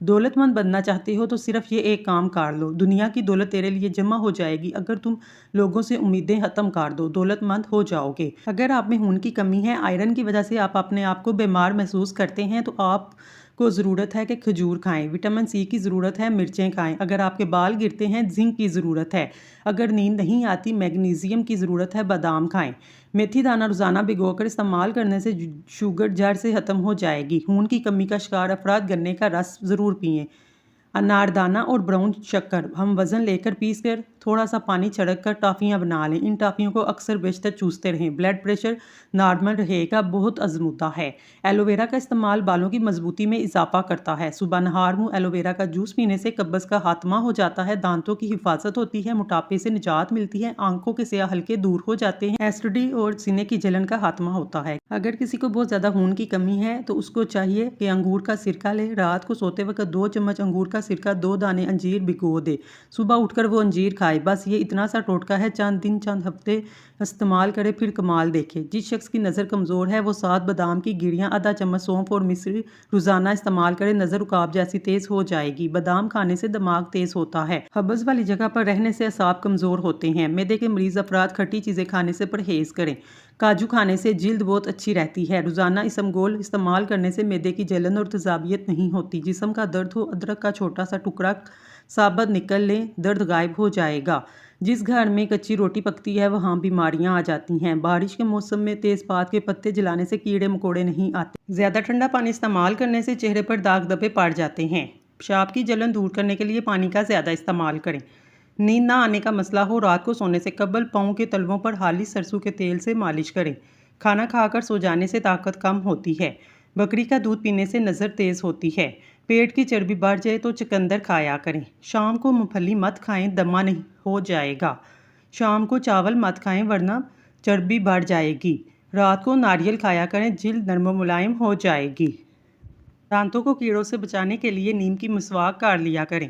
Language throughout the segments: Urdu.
دولت مند بننا چاہتے ہو تو صرف یہ ایک کام کر لو، دنیا کی دولت تیرے لیے جمع ہو جائے گی اگر تم لوگوں سے امیدیں ختم کر دو، دولت مند ہو جاؤ گے۔ اگر آپ میں خون کی کمی ہے، آئرن کی وجہ سے آپ اپنے آپ کو بیمار محسوس کرتے ہیں تو آپ کو ضرورت ہے کہ کھجور کھائیں، وٹامن سی کی ضرورت ہے، مرچیں کھائیں۔ اگر آپ کے بال گرتے ہیں، زنک کی ضرورت ہے۔ اگر نیند نہیں آتی، میگنیزیم کی ضرورت ہے، بادام کھائیں۔ میتھی دانہ روزانہ بھگو کر استعمال کرنے سے شوگر جڑ سے ختم ہو جائے گی۔ خون کی کمی کا شکار افراد گنے کا رس ضرور پئیں۔ اناردانہ اور براؤن شکر ہم وزن لے کر پیس کر تھوڑا سا پانی چھڑک کر ٹافیاں بنا لیں۔ ان ٹافیوں کو اکثر بیشتر چوستے رہیں، بلڈ پریشر نارمل رہے گا، بہت آزمودہ ہے۔ ایلو ویرا کا استعمال بالوں کی مضبوطی میں اضافہ کرتا ہے۔ صبح نہار منہ ایلو ویرا کا جوس پینے سے قبض کا خاتمہ ہو جاتا ہے، دانتوں کی حفاظت ہوتی ہے، موٹاپے سے نجات ملتی ہے، آنکھوں کے سیاہ حلقے دور ہو جاتے ہیں، ایسیڈیٹی اور سینے کی جلن کا خاتمہ ہوتا ہے۔ اگر کسی کو بہت زیادہ خون کی کمی ہے تو اس کو چاہیے کہ انگور کا سرکہ لے، رات کو سوتے وقت 2 چمچ انگور کا سرکہ 2 دانے انجیر بھگو دے، صبح اٹھ کر وہ انجیر کھائے۔ بس یہ اتنا سا ٹوٹکا ہے، چند دن چند ہفتے استعمال کرے پھر کمال دیکھے۔ جس شخص کی نظر کمزور ہے وہ 7 بادام کی گریاں، آدھا چمچ سونف اور مصری روزانہ استعمال کرے، نظر عقاب جیسی تیز ہو جائے گی۔ بادام کھانے سے دماغ تیز ہوتا ہے۔ قبض والی جگہ پر رہنے سے اعصاب کمزور ہوتے ہیں۔ معدے کے مریض افراد کھٹی چیزیں کھانے سے پرہیز کریں۔ کاجو کھانے سے جلد بہت اچھی رہتی ہے۔ روزانہ اسمگول استعمال کرنے سے معدے کی جلن اور تیزابیت نہیں ہوتی۔ جسم کا درد ہو، ادرک کا چھوٹا سا ٹکڑا ثابت نکل لیں، درد غائب ہو جائے گا۔ جس گھر میں کچی روٹی پکتی ہے وہاں بیماریاں آ جاتی ہیں۔ بارش کے موسم میں تیز پات کے پتے جلانے سے کیڑے مکوڑے نہیں آتے۔ زیادہ ٹھنڈا پانی استعمال کرنے سے چہرے پر داغ دھبے پڑ جاتے ہیں۔ پیشاب کی جلن دور کرنے کے لیے پانی کا زیادہ استعمال کریں۔ نیند نہ آنے کا مسئلہ ہو، رات کو سونے سے قبل پاؤں کے تلووں پر خالص سرسوں کے تیل سے مالش کریں۔ کھانا کھا کر سو جانے سے طاقت کم ہوتی ہے۔ بکری کا دودھ پینے سے نظر تیز ہوتی ہے۔ پیٹ کی چربی بڑھ جائے تو چقندر کھایا کریں۔ شام کو مونگ پھلی مت کھائیں، دمہ نہیں ہو جائے گا۔ شام کو چاول مت کھائیں ورنہ چربی بڑھ جائے گی۔ رات کو ناریل کھایا کریں، جلد نرم و ملائم ہو جائے گی۔ دانتوں کو کیڑوں سے بچانے کے لیے نیم کی مسواک کر لیا کریں۔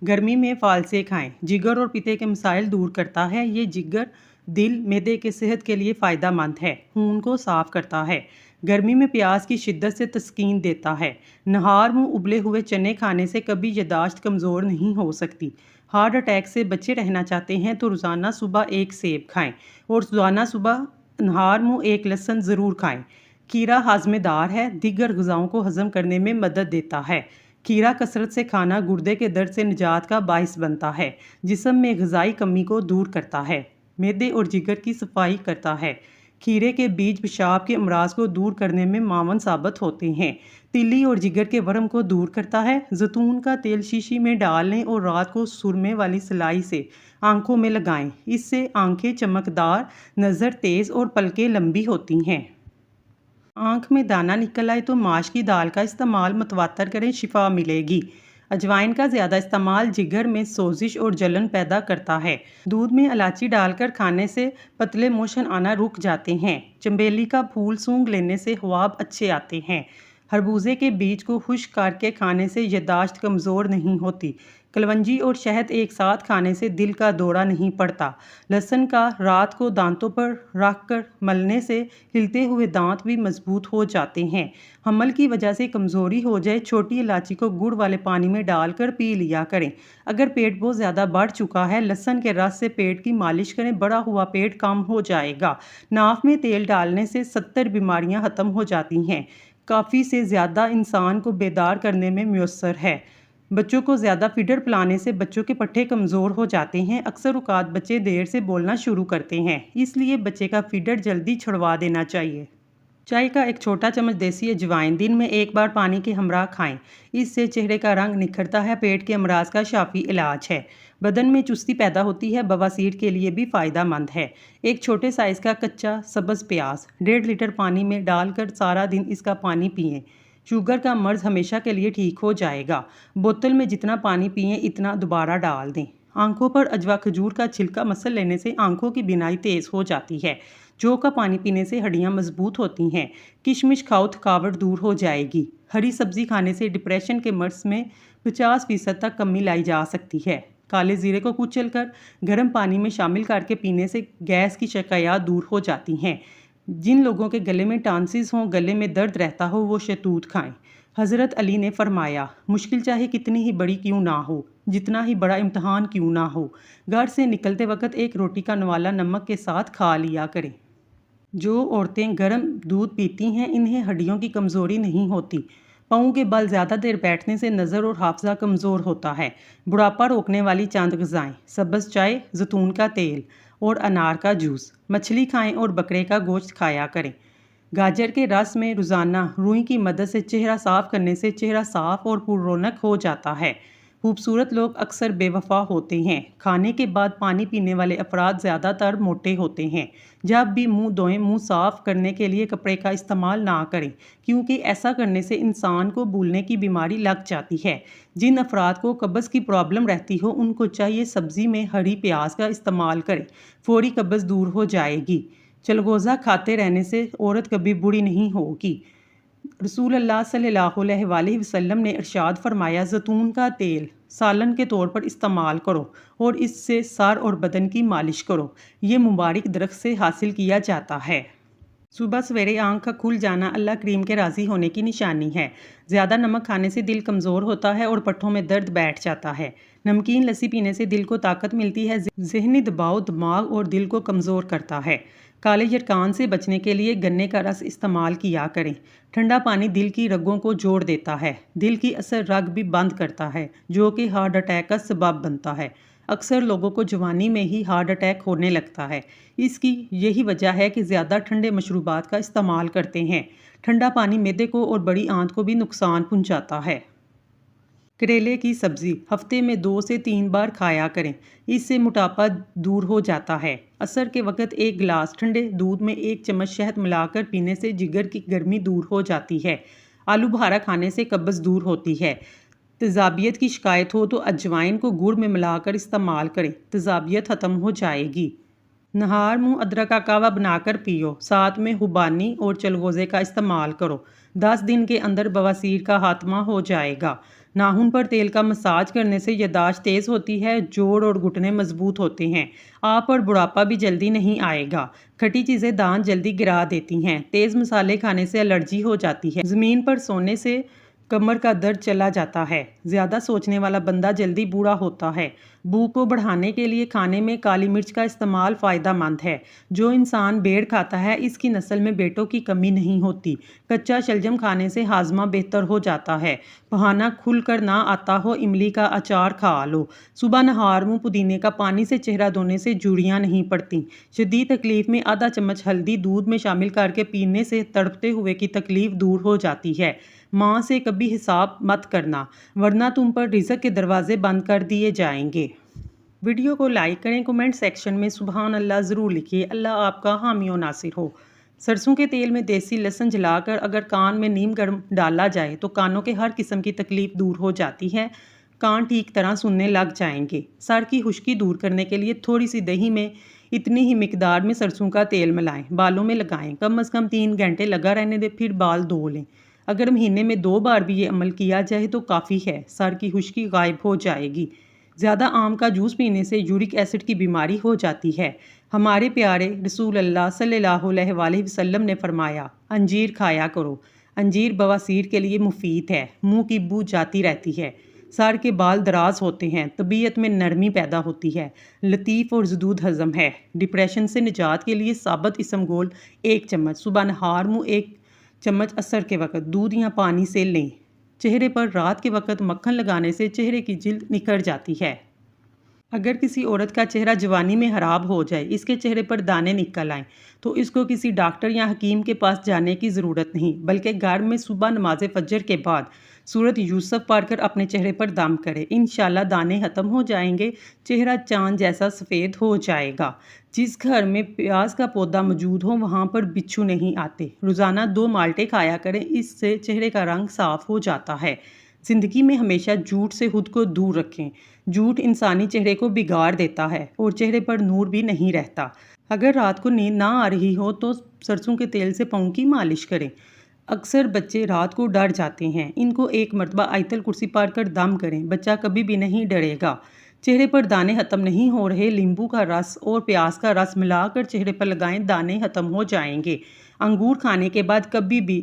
گرمی میں فالسے کھائیں، جگر اور پیتے کے مسائل دور کرتا ہے۔ یہ جگر، دل، معدے کے صحت کے لیے فائدہ مند ہے، خون کو صاف کرتا ہے۔ گرمی میں پیاز کی شدت سے تسکین دیتا ہے۔ نہار منہ ابلے ہوئے چنے کھانے سے کبھی یادداشت کمزور نہیں ہو سکتی۔ ہارٹ اٹیک سے بچے رہنا چاہتے ہیں تو روزانہ صبح 1 سیب کھائیں اور روزانہ صبح نہار منہ 1 لہسن ضرور کھائیں۔ کھیرا ہاضمے دار ہے، دیگر غذاؤں کو ہضم کرنے میں مدد دیتا ہے۔ کھیرا کثرت سے کھانا گردے کے درد سے نجات کا باعث بنتا ہے، جسم میں غذائی کمی کو دور کرتا ہے، معدے اور جگر کی صفائی کرتا ہے۔ کھیرے کے بیج پیشاب کے امراض کو دور کرنے میں معاون ثابت ہوتے ہیں۔ تیلی اور جگر کے ورم کو دور کرتا ہے۔ زیتون کا تیل شیشی میں ڈال لیں اور رات کو سرمے والی سلائی سے آنکھوں میں لگائیں، اس سے آنکھیں چمکدار، نظر تیز اور پلکیں لمبی ہوتی ہیں۔ آنکھ میں دانہ نکل آئے تو ماش کی دال کا استعمال متواتر کریں، شفا ملے گی۔ اجوائن کا زیادہ استعمال جگر میں سوزش اور جلن پیدا کرتا ہے۔ دودھ میں الائچی ڈال کر کھانے سے پتلے موشن آنا رک جاتے ہیں۔ چنبیلی کا پھول سونگھ لینے سے خواب اچھے آتے ہیں۔ خربوزے کے بیج کو خشک کر کے کھانے سے یادداشت کمزور نہیں ہوتی۔ کلونجی اور شہد ایک ساتھ کھانے سے دل کا دورہ نہیں پڑتا۔ لہسن کا رات کو دانتوں پر رکھ کر ملنے سے ہلتے ہوئے دانت بھی مضبوط ہو جاتے ہیں۔ حمل کی وجہ سے کمزوری ہو جائے، چھوٹی الائچی کو گڑ والے پانی میں ڈال کر پی لیا کریں۔ اگر پیٹ بہت زیادہ بڑھ چکا ہے، لہسن کے رس سے پیٹ کی مالش کریں، بڑا ہوا پیٹ کم ہو جائے گا۔ ناف میں تیل ڈالنے سے 70 بیماریاں ختم ہو جاتی ہیں۔ کافی سے زیادہ انسان کو بیدار کرنے میں میسر ہے۔ بچوں کو زیادہ فیڈر پلانے سے بچوں کے پٹھے کمزور ہو جاتے ہیں۔ اکثر اوقات بچے دیر سے بولنا شروع کرتے ہیں، اس لیے بچے کا فیڈر جلدی چھڑوا دینا چاہیے۔ چائے کا ایک چھوٹا چمچ دیسی اجوائن دن میں 1 بار پانی کے ہمراہ کھائیں، اس سے چہرے کا رنگ نکھرتا ہے، پیٹ کے امراض کا شافی علاج ہے۔ بدن میں چستی پیدا ہوتی ہے، بواسیر کے لیے بھی فائدہ مند ہے۔ ایک چھوٹے سائز کا کچا سبز پیاز 1.5 لیٹر پانی میں ڈال کر سارا دن اس کا پانی پئیں، شوگر کا مرض ہمیشہ کے لیے ٹھیک ہو جائے گا۔ بوتل میں جتنا پانی پئیں اتنا دوبارہ ڈال دیں۔ آنکھوں پر اجوا کھجور کا چھلکا مسل لینے سے آنکھوں کی بینائی تیز ہو جاتی ہے۔ جو کا پانی پینے سے ہڈیاں مضبوط ہوتی ہیں۔ کشمش کھاؤ، تھکاوٹ دور ہو جائے گی۔ ہری سبزی کھانے سے ڈپریشن کے مرض میں 50% تک کمی لائی جا سکتی ہے۔ کالے زیرے کو کچل کر گرم پانی میں شامل کر کے پینے سے گیس کی شکایات دور ہو جاتی ہیں۔ جن لوگوں کے گلے میں ٹانسز ہوں، گلے میں درد رہتا ہو، وہ شہتوت کھائیں۔ حضرت علی نے فرمایا، مشکل چاہے کتنی ہی بڑی کیوں نہ ہو، جتنا ہی بڑا امتحان کیوں نہ ہو، گھر سے نکلتے وقت ایک روٹی کا نوالا نمک کے ساتھ کھا لیا کریں۔ جو عورتیں گرم دودھ پیتی ہیں، انہیں ہڈیوں کی کمزوری نہیں ہوتی۔ پاؤں کے بل زیادہ دیر بیٹھنے سے نظر اور حافظہ کمزور ہوتا ہے۔ بڑھاپا روکنے والی چند غذائیں: سبز چائے، زیتون کا تیل اور انار کا جوس۔ مچھلی کھائیں اور بکرے کا گوشت کھایا کریں۔ گاجر کے رس میں روزانہ روئی کی مدد سے چہرہ صاف کرنے سے چہرہ صاف اور پر رونق ہو جاتا ہے۔ خوبصورت لوگ اکثر بے وفا ہوتے ہیں۔ کھانے کے بعد پانی پینے والے افراد زیادہ تر موٹے ہوتے ہیں۔ جب بھی منہ دھوئیں، منہ صاف کرنے کے لیے کپڑے کا استعمال نہ کریں، کیونکہ ایسا کرنے سے انسان کو بھولنے کی بیماری لگ جاتی ہے۔ جن افراد کو قبض کی پرابلم رہتی ہو، ان کو چاہیے سبزی میں ہری پیاز کا استعمال کریں، فوری قبض دور ہو جائے گی۔ چلغوزہ کھاتے رہنے سے عورت کبھی بوڑھی نہیں ہوگی۔ رسول اللہ صلی اللہ علیہ وآلہ وسلم نے ارشاد فرمایا، زیتون کا تیل سالن کے طور پر استعمال کرو اور اس سے سر اور بدن کی مالش کرو۔ یہ مبارک درخت سے حاصل کیا جاتا ہے۔ صبح سویرے آنکھ کا کھل جانا اللہ کریم کے راضی ہونے کی نشانی ہے۔ زیادہ نمک کھانے سے دل کمزور ہوتا ہے اور پٹھوں میں درد بیٹھ جاتا ہے۔ نمکین لسی پینے سے دل کو طاقت ملتی ہے۔ ذہنی دباؤ دماغ اور دل کو کمزور کرتا ہے۔ کالے یرقان سے بچنے کے لیے گنے کا رس استعمال کیا کریں۔ ٹھنڈا پانی دل کی رگوں کو جوڑ دیتا ہے۔ دل کی اثر رگ بھی بند کرتا ہے، جو کہ ہارٹ اٹیک کا سبب بنتا ہے۔ اکثر لوگوں کو جوانی میں ہی ہارٹ اٹیک ہونے لگتا ہے۔ اس کی یہی وجہ ہے کہ زیادہ ٹھنڈے مشروبات کا استعمال کرتے ہیں۔ ٹھنڈا پانی معدے کو اور بڑی آنت کو بھی نقصان پہنچاتا ہے۔ کریلے کی سبزی ہفتے میں 2 سے 3 بار کھایا کریں۔ اس سے موٹاپا دور ہو جاتا ہے۔ عصر کے وقت 1 گلاس ٹھنڈے دودھ میں 1 چمچ شہد ملا کر پینے سے جگر کی گرمی دور ہو جاتی ہے۔ آلو بخارا کھانے سے قبض دور ہوتی ہے۔ تیزابیت کی شکایت ہو تو اجوائن کو گڑ میں ملا کر استعمال کریں، تیزابیت ختم ہو جائے گی۔ نہار منہ ادرک کا قہوہ بنا کر پیو، ساتھ میں خوبانی اور چلغوزے کا استعمال کرو۔ 10 دن کے اندر بواسیر کا خاتمہ ہو جائے گا۔ ناخن پر تیل کا مساج کرنے سے یادداشت تیز ہوتی ہے، جوڑ اور گھٹنے مضبوط ہوتے ہیں۔ آپ پر بڑھاپا بھی جلدی نہیں آئے گا۔ کھٹی چیزیں دانت جلدی گرا دیتی ہیں۔ تیز مسالے کھانے سے الرجی ہو جاتی ہے۔ زمین پر سونے سے کمر کا درد چلا جاتا ہے۔ زیادہ سوچنے والا بندہ جلدی بوڑھا ہوتا ہے۔ بھوک کو بڑھانے کے لیے کھانے میں کالی مرچ کا استعمال فائدہ مند ہے۔ جو انسان بیڑ کھاتا ہے، اس کی نسل میں بیٹوں کی کمی نہیں ہوتی۔ کچا شلجم کھانے سے ہاضمہ بہتر ہو جاتا ہے۔ بہانہ کھل کر نہ آتا ہو، املی کا اچار کھا لو۔ صبح نہار منہ پودینے کا پانی سے چہرہ دھونے سے جھریاں نہیں پڑتی۔ شدید تکلیف میں آدھا چمچ ہلدی دودھ میں شامل کر کے پینے سے تڑپتے ہوئے کی تکلیف دور ہو جاتی ہے۔ ماں سے کبھی حساب مت کرنا، ورنہ تم پر رزق کے دروازے بند کر دیے جائیں گے۔ ویڈیو کو لائک کریں، کمنٹ سیکشن میں سبحان اللہ ضرور لکھیے۔ اللہ آپ کا حامی و ناصر ہو۔ سرسوں کے تیل میں دیسی لہسن جلا کر اگر کان میں نیم گرم ڈالا جائے تو کانوں کے ہر قسم کی تکلیف دور ہو جاتی ہے۔ کان ٹھیک طرح سننے لگ جائیں گے۔ سر کی خشکی دور کرنے کے لیے تھوڑی سی دہی میں اتنی ہی مقدار میں سرسوں کا تیل ملائیں، بالوں میں لگائیں، کم از کم 3 گھنٹے لگا رہنے دیں، پھر بال دھو لیں۔ اگر مہینے میں 2 بار بھی یہ عمل کیا جائے تو کافی ہے، سر کی خشکی غائب ہو جائے گی۔ زیادہ آم کا جوس پینے سے یورک ایسڈ کی بیماری ہو جاتی ہے۔ ہمارے پیارے رسول اللہ صلی اللہ علیہ وآلہ وسلم نے فرمایا، انجیر کھایا کرو۔ انجیر بواسیر کے لیے مفید ہے۔ منہ کی بو جاتی رہتی ہے۔ سر کے بال دراز ہوتے ہیں۔ طبیعت میں نرمی پیدا ہوتی ہے۔ لطیف اور زدود ہضم ہے۔ ڈپریشن سے نجات کے لیے ثابت اسم گول 1 چمچ صبح نہار منہ 1 چمچ عصر کے وقت دودھ یا پانی سے لیں۔ چہرے پر رات کے وقت مکھن لگانے سے چہرے کی جلد نکھر جاتی ہے۔ اگر کسی عورت کا چہرہ جوانی میں خراب ہو جائے، اس کے چہرے پر دانے نکل آئیں، تو اس کو کسی ڈاکٹر یا حکیم کے پاس جانے کی ضرورت نہیں، بلکہ گھر میں صبح نماز فجر کے بعد سورۃ یوسف پڑھ کر اپنے چہرے پر دم کرے۔ انشاءاللہ دانے ختم ہو جائیں گے، چہرہ چاند جیسا سفید ہو جائے گا۔ جس گھر میں پیاز کا پودا موجود ہو، وہاں پر بچھو نہیں آتے۔ روزانہ 2 مالٹے کھایا کریں، اس سے چہرے کا رنگ صاف ہو جاتا ہے۔ زندگی میں ہمیشہ جھوٹ سے خود کو دور رکھیں۔ جھوٹ انسانی چہرے کو بگاڑ دیتا ہے اور چہرے پر نور بھی نہیں رہتا۔ اگر رات کو نیند نہ آ رہی ہو تو سرسوں کے تیل سے پاؤں کی مالش کریں۔ اکثر بچے رات کو ڈر جاتے ہیں، ان کو 1 مرتبہ آیت الکرسی پڑھ کر دم کریں، بچہ کبھی بھی نہیں ڈرے گا۔ چہرے پر دانے ختم نہیں ہو رہے، لیمبو کا رس اور پیاز کا رس ملا کر چہرے پر لگائیں، دانے ختم ہو جائیں گے۔ انگور کھانے کے بعد کبھی بھی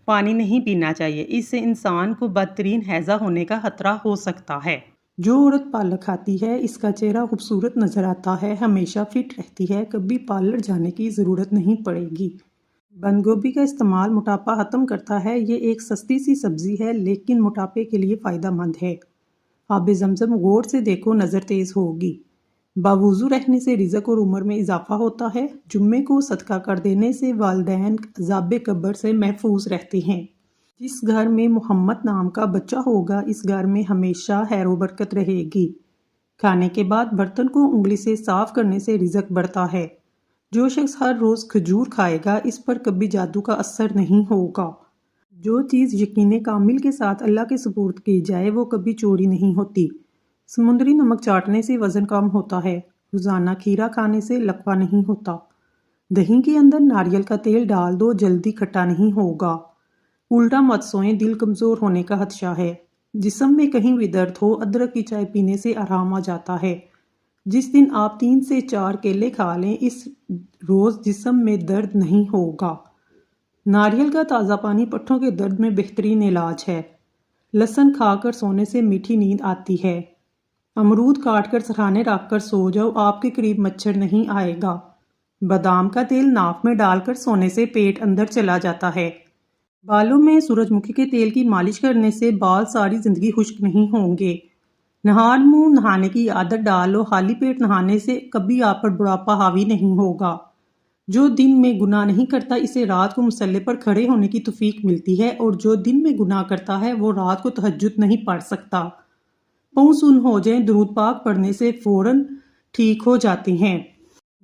پانی نہیں پینا چاہیے، اس سے انسان کو بدترین ہیضہ ہونے کا خطرہ ہو سکتا ہے۔ جو عورت پالک کھاتی ہے اس کا چہرہ خوبصورت نظر آتا ہے، ہمیشہ فٹ رہتی ہے، کبھی پارلر جانے کی ضرورت نہیں پڑے گی۔ بند گوبھی کا استعمال موٹاپا ختم کرتا ہے۔ یہ ایک سستی سی سبزی ہے لیکن موٹاپے کے لیے فائدہ مند ہے۔ آب زمزم غور سے دیکھو، نظر تیز ہوگی۔ باوضو رہنے سے رزق اور عمر میں اضافہ ہوتا ہے۔ جمعے کو صدقہ کر دینے سے والدین عذاب قبر سے محفوظ رہتے ہیں۔ جس گھر میں محمد نام کا بچہ ہوگا اس گھر میں ہمیشہ خیر و برکت رہے گی۔ کھانے کے بعد برتن کو انگلی سے صاف کرنے سے رزق بڑھتا ہے۔ جو شخص ہر روز کھجور کھائے گا اس پر کبھی جادو کا اثر نہیں ہوگا۔ جو چیز یقین کامل کے ساتھ اللہ کے سپرد کی جائے وہ کبھی چوری نہیں ہوتی۔ سمندری نمک چاٹنے سے وزن کم ہوتا ہے۔ روزانہ کھیرا کھانے سے لقوہ نہیں ہوتا۔ دہی کے اندر ناریل کا تیل ڈال دو، جلدی کھٹا نہیں ہوگا۔ الٹا مت سوئیں، دل کمزور ہونے کا خدشہ ہے۔ جسم میں کہیں بھی درد ہو، ادرک کی چائے پینے سے آرام آ جاتا ہے۔ جس دن آپ 3 سے 4 کیلے کھا لیں اس روز جسم میں درد نہیں ہوگا۔ ناریل کا تازہ پانی پٹھوں کے درد میں بہترین علاج ہے۔ لہسن کھا کر سونے سے میٹھی نیند آتی ہے۔ امرود کاٹ کر سرہانے رکھ کر سو جاؤ، آپ کے قریب مچھر نہیں آئے گا۔ بادام کا تیل ناک میں ڈال کر سونے سے پیٹ اندر چلا جاتا ہے۔ بالوں میں سورج مکھی کے تیل کی مالش کرنے سے بال ساری زندگی خشک نہیں ہوں گے۔ نہار منہ نہانے کی عادت ڈالو، خالی پیٹ نہانے سے کبھی آپ پر بڑھاپا حاوی نہیں ہوگا۔ جو دن میں گناہ نہیں کرتا اسے رات کو مصلے پر کھڑے ہونے کی توفیق ملتی ہے، اور جو دن میں گناہ کرتا ہے وہ رات کو تہجد نہیں پڑھ سکتا۔ پاؤں سن ہو جائیں، درود پاک پڑھنے سے فوراً ٹھیک ہو جاتے ہیں۔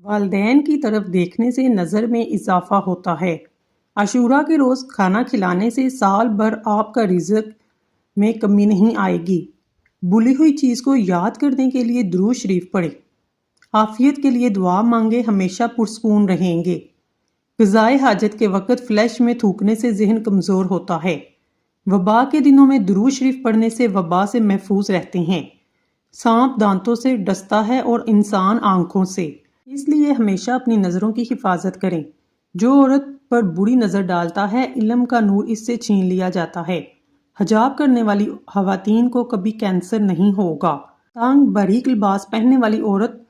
والدین کی طرف دیکھنے سے نظر میں اضافہ ہوتا ہے۔ عاشوراء کے روز کھانا کھلانے سے سال بھر آپ کا رزق میں کمی نہیں آئے گی۔ بھولی ہوئی چیز کو یاد کرنے کے لیے درود شریف پڑھیں۔ عافیت کے لیے دعا مانگے، ہمیشہ پرسکون رہیں گے۔ قضائے حاجت کے وقت فلیش میں تھوکنے سے ذہن کمزور ہوتا ہے۔ وبا کے دنوں میں درود شریف پڑھنے سے وبا سے محفوظ رہتے ہیں۔ سانپ دانتوں سے ڈستا ہے اور انسان آنکھوں سے، اس لیے ہمیشہ اپنی نظروں کی حفاظت کریں۔ جو عورت پر بری نظر ڈالتا ہے علم کا نور اس سے چھین لیا جاتا ہے۔ حجاب کرنے والی خواتین کو کبھی کینسر نہیں ہوگا۔ تنگ باریک لباس پہننے والی عورت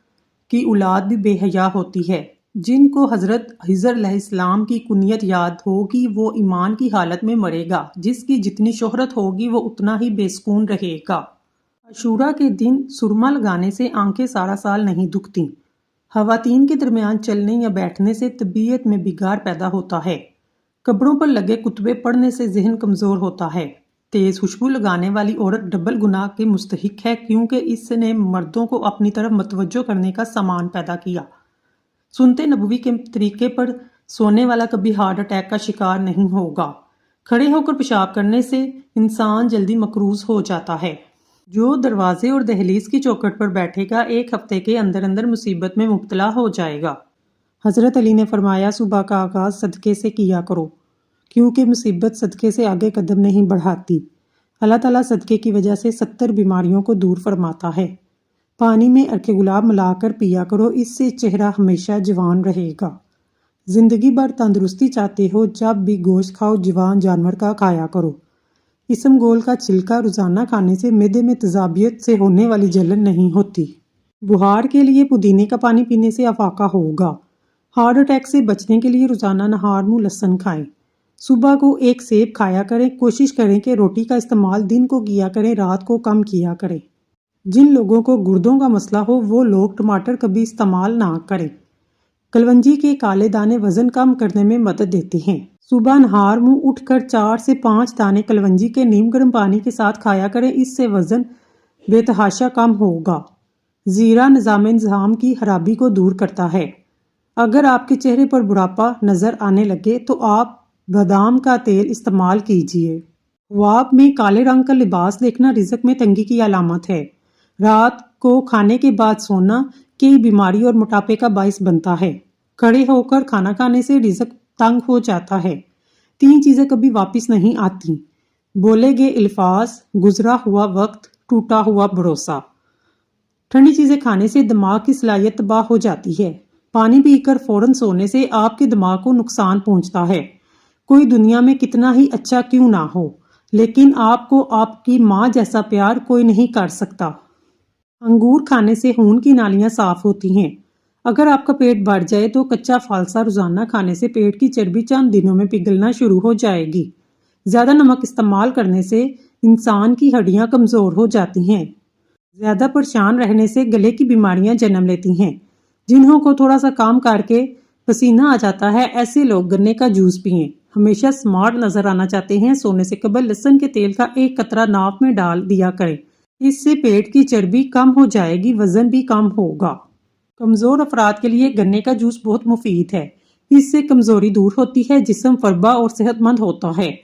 کی اولاد بھی بے حیا ہوتی ہے۔ جن کو حضرت خضر علیہ السلام کی کنیت یاد ہوگی وہ ایمان کی حالت میں مرے گا۔ جس کی جتنی شہرت ہوگی وہ اتنا ہی بے سکون رہے گا۔ عاشوراء کے دن سرما لگانے سے آنکھیں سارا سال نہیں دکھتی۔ خواتین کے درمیان چلنے یا بیٹھنے سے طبیعت میں بگاڑ پیدا ہوتا ہے۔ قبروں پر لگے کتبے پڑھنے سے ذہن کمزور ہوتا ہے۔ تیز خوشبو لگانے والی عورت ڈبل گناہ کی مستحق ہے کیونکہ اس نے مردوں کو اپنی طرف متوجہ کرنے کا سامان پیدا کیا۔ سنت نبوی کے طریقے پر سونے والا کبھی ہارٹ اٹیک کا شکار نہیں ہوگا۔ کھڑے ہو کر پیشاب کرنے سے انسان جلدی مقروض ہو جاتا ہے۔ جو دروازے اور دہلیز کی چوکھٹ پر بیٹھے گا 1 ہفتے کے اندر اندر مصیبت میں مبتلا ہو جائے گا۔ حضرت علی نے فرمایا صبح کا آغاز صدقے سے کیا کرو کیونکہ مصیبت صدقے سے آگے قدم نہیں بڑھاتی۔ اللہ تعالیٰ صدقے کی وجہ سے 70 بیماریوں کو دور فرماتا ہے۔ پانی میں عرق گلاب ملا کر پیا کرو، اس سے چہرہ ہمیشہ جوان رہے گا۔ زندگی بھر تندرستی چاہتے ہو جب بھی گوشت کھاؤ جوان جانور کا کھایا کرو۔ اسمگول کا چھلکا روزانہ کھانے سے معدے میں تیزابیت سے ہونے والی جلن نہیں ہوتی۔ بخار کے لیے پودینے کا پانی پینے سے افاقہ ہوگا۔ ہارٹ اٹیک سے بچنے کے لیے روزانہ نہار منہ لہسن کھائیں۔ صبح کو 1 سیب کھایا کریں۔ کوشش کریں کہ روٹی کا استعمال دن کو کیا کریں، رات کو کم کیا کریں۔ جن لوگوں کو گردوں کا مسئلہ ہو وہ لوگ ٹماٹر کبھی استعمال نہ کریں۔ کلونجی کے کالے دانے وزن کم کرنے میں مدد دیتے ہیں۔ صبح نہار منہ اٹھ کر 4 سے 5 دانے کلونجی کے نیم گرم پانی کے ساتھ کھایا کریں، اس سے وزن بے تحاشا کم ہوگا۔ زیرہ نظام کی خرابی کو دور کرتا ہے۔ اگر آپ کے چہرے پر بڑھاپا نظر آنے لگے تو آپ بادام کا تیل استعمال کیجیے۔ خواب میں کالے رنگ کا لباس دیکھنا رزق میں تنگی کی علامت ہے۔ رات کو کھانے کے بعد سونا کئی بیماری اور موٹاپے کا باعث بنتا ہے۔ کھڑے ہو کر کھانا کھانے سے رزق تنگ ہو جاتا ہے۔ 3 چیزیں کبھی واپس نہیں آتی: بولے گئے الفاظ، گزرا ہوا وقت، ٹوٹا ہوا بھروسہ۔ ٹھنڈی چیزیں کھانے سے دماغ کی صلاحیت تباہ ہو جاتی ہے۔ پانی پی کر فوراً سونے سے آپ کے دماغ کو نقصان پہنچتا ہے۔ کوئی دنیا میں کتنا ہی اچھا کیوں نہ ہو، لیکن آپ کو آپ کی ماں جیسا پیار کوئی نہیں کر سکتا۔ انگور کھانے سے خون کی نالیاں صاف ہوتی ہیں۔ اگر آپ کا پیٹ بھر جائے تو کچا فالسا روزانہ کھانے سے پیٹ کی چربی چند دنوں میں پگھلنا شروع ہو جائے گی۔ زیادہ نمک استعمال کرنے سے انسان کی ہڈیاں کمزور ہو جاتی ہیں۔ زیادہ پریشان رہنے سے گلے کی بیماریاں جنم لیتی ہیں۔ جنہوں کو تھوڑا سا کام کر کے پسینہ آ جاتا ہے، ایسے لوگ گنے کا جوس پئیں۔ ہمیشہ سمارٹ نظر آنا چاہتے ہیں، سونے سے قبل لہسن کے تیل کا ایک قطرہ ناک میں ڈال دیا کریں۔ اس سے پیٹ کی چربی کم ہو جائے گی، وزن بھی کم ہوگا۔ کمزور افراد کے لیے گنے کا جوس بہت مفید ہے۔ اس سے کمزوری دور ہوتی ہے، جسم فربا اور صحت مند ہوتا ہے۔